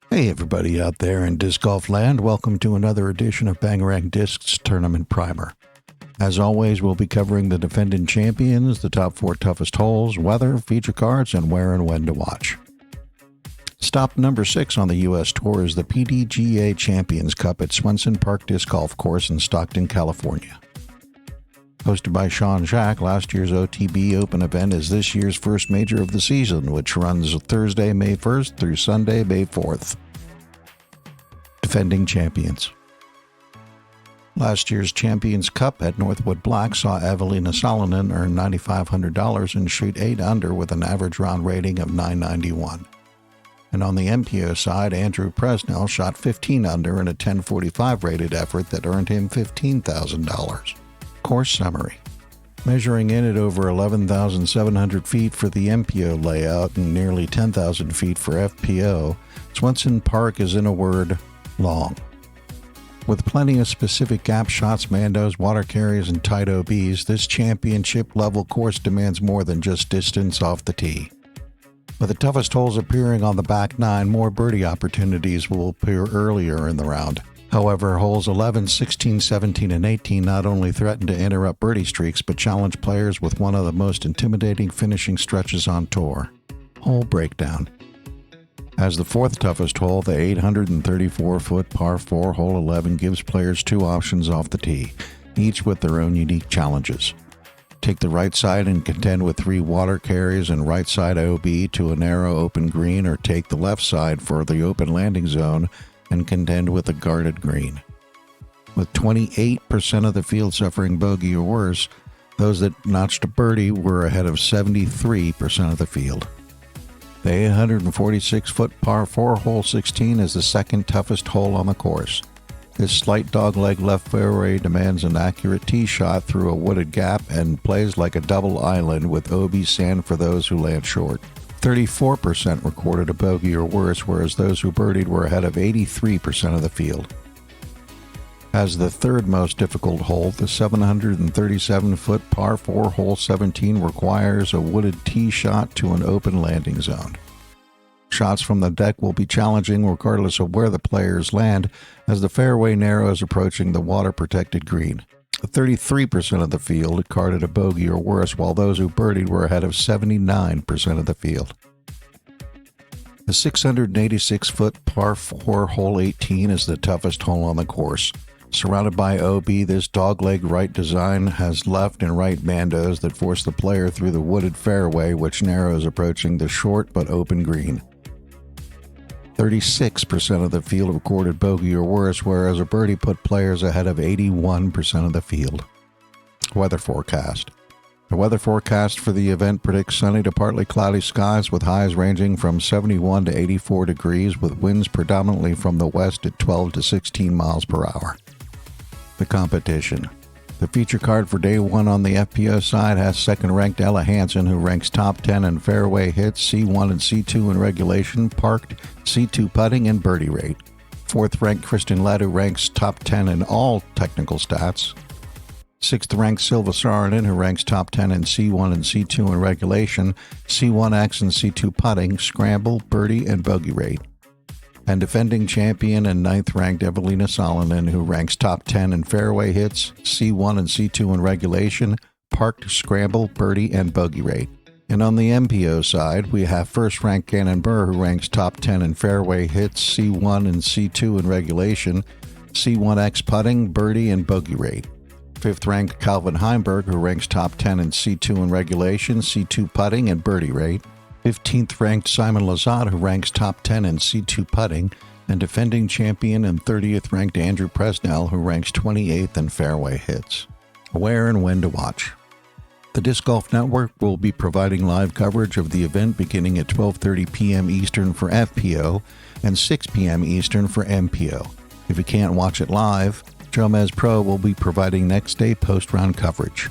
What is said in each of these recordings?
Hey everybody out there in disc golf land, welcome to another edition of Bangarang Discs Tournament Primer. As always, we'll be covering the defending champions, the top 4 toughest holes, weather, feature cards, and where and when to watch. Stop number 6 on the U.S. Tour is the PDGA Champions Cup at Swenson Park Disc Golf Course in Stockton, California. Hosted by Sean Jack, last year's OTB Open event is this year's first major of the season, which runs Thursday, May 1st through Sunday, May 4th. Defending champions. Last year's Champions Cup at Northwood Black saw Evelina Salonen earn $9,500 and shoot 8 under with an average round rating of 991. And on the MPO side, Andrew Presnell shot 15 under in a 1045 rated effort that earned him $15,000. Course summary. Measuring in at over 11,700 feet for the MPO layout and nearly 10,000 feet for FPO, Swenson Park is, in a word, long. With plenty of specific gap shots, mandos, water carries, and tight OBs, this championship-level course demands more than just distance off the tee. With the toughest holes appearing on the back 9, more birdie opportunities will appear earlier in the round. However, holes 11, 16, 17, and 18 not only threaten to interrupt birdie streaks, but challenge players with one of the most intimidating finishing stretches on tour. Hole breakdown. As the 4th toughest hole, the 834-foot par 4 hole 11 gives players 2 options off the tee, each with their own unique challenges. Take the right side and contend with 3 water carries and right side OB to a narrow open green, or take the left side for the open landing zone and contend with a guarded green. With 28% of the field suffering bogey or worse, those that notched a birdie were ahead of 73% of the field. The 846-foot par 4 hole 16 is the second toughest hole on the course. This slight dogleg left fairway demands an accurate tee shot through a wooded gap and plays like a double island with OB sand for those who land short. 34% recorded a bogey or worse, whereas those who birdied were ahead of 83% of the field. As the third most difficult hole, the 737-foot par 4 hole 17 requires a wooded tee shot to an open landing zone. Shots from the deck will be challenging regardless of where the players land, as the fairway narrows approaching the water-protected green. 33% of the field carded a bogey or worse, while those who birdied were ahead of 79% of the field. The 686-foot par 4 hole 18 is the toughest hole on the course. Surrounded by OB, this dogleg right design has left and right bandos that force the player through the wooded fairway, which narrows approaching the short but open green. 36% of the field recorded bogey or worse, whereas a birdie put players ahead of 81% of the field. Weather forecast. The weather forecast for the event predicts sunny to partly cloudy skies with highs ranging from 71 to 84 degrees with winds predominantly from the west at 12 to 16 miles per hour. The competition. The feature card for day 1 on the FPO side has second-ranked Ella Hansen, who ranks top 10 in fairway hits, C1 and C2 in regulation, parked, C2 putting, and birdie rate. 4th-ranked Kristen Lett, who ranks top 10 in all technical stats. 6th-ranked Silva Saarinen, who ranks top 10 in C1 and C2 in regulation, C1X and C2 putting, scramble, birdie, and bogey rate. And defending champion and 9th-ranked Evelina Salonen, who ranks top 10 in fairway hits, C1 and C2 in regulation, parked, scramble, birdie, and bogey rate. And on the MPO side, we have 1st-ranked Gannon Burr, who ranks top 10 in fairway hits, C1 and C2 in regulation, C1X putting, birdie, and bogey rate. 5th-ranked Calvin Heimberg, who ranks top 10 in C2 in regulation, C2 putting, and birdie rate. 15th-ranked Simon Lizotte, who ranks top 10 in C2 putting, and defending champion and 30th-ranked Andrew Presnell, who ranks 28th in fairway hits. Where and when to watch. The Disc Golf Network will be providing live coverage of the event beginning at 12:30 p.m. Eastern for FPO and 6 p.m. Eastern for MPO. If you can't watch it live, Jomez Pro will be providing next-day post-round coverage.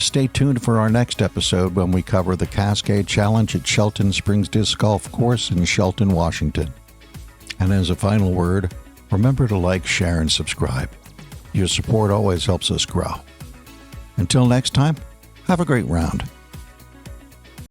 Stay tuned for our next episode when we cover the Cascade Challenge at Shelton Springs Disc Golf Course in Shelton, Washington. And as a final word, remember to like, share, and subscribe. Your support always helps us grow. Until next time, have a great round.